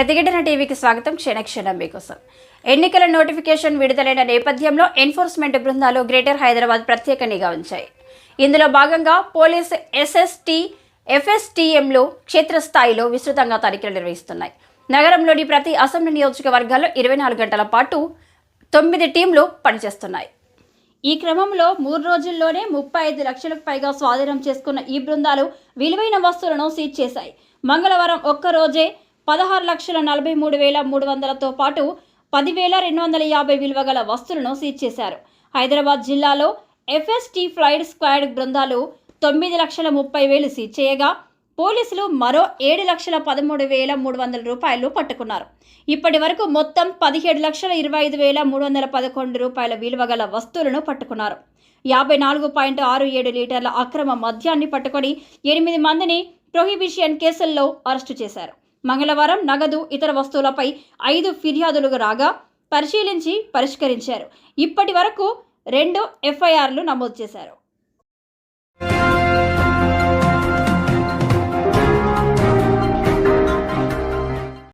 ప్రతిఘటన టీవీకి స్వాగతం. క్షణక్షణం మీకోసం. ఎన్నికల నోటిఫికేషన్ విడుదలైన నేపథ్యంలో ఎన్ఫోర్స్మెంట్ బృందాలు గ్రేటర్ హైదరాబాద్ ప్రత్యేక నిఘా ఉంచాయి. ఇందులో భాగంగా పోలీసు ఎస్ఎస్టీ, ఎఫ్ఎస్టీఎంలు క్షేత్రస్థాయిలో విస్తృతంగా తనిఖీలు నిర్వహిస్తున్నాయి. నగరంలోని ప్రతి అసెంబ్లీ నియోజకవర్గాల్లో 24 గంటల పాటు 9 టీంలు పనిచేస్తున్నాయి. ఈ క్రమంలో 3 రోజుల్లోనే 35 లక్షలకు పైగా స్వాధీనం చేసుకున్న ఈ బృందాలు విలువైన వస్తువులను సీజ్ చేశాయి. మంగళవారం ఒక్కరోజే 16,43,300తో పాటు 10,250 విలువ గల వస్తువులను సీజ్ చేశారు. హైదరాబాద్ జిల్లాలో ఎఫ్ఎస్టీ ఫ్లైడ్ స్క్వాడ్ బృందాలు 9,30,000 సీజ్ చేయగా పోలీసులు మరో 7,13,300 రూపాయలు పట్టుకున్నారు. ఇప్పటి వరకు మొత్తం 17,25,311 రూపాయల విలువ గల వస్తువులను పట్టుకున్నారు. 54.67 లీటర్ల అక్రమ మద్యాన్ని పట్టుకొని 8 మందిని ప్రొహిబిషన్ కేసుల్లో అరెస్టు చేశారు. మంగళవారం నగదు, ఇతర వస్తువులపై 5 ఫిర్యాదులు రాగా పరిశీలించి పరిష్కరించారు. ఇప్పటి వరకు 2 ఎఫ్ఐఆర్లు నమోదు చేశారు.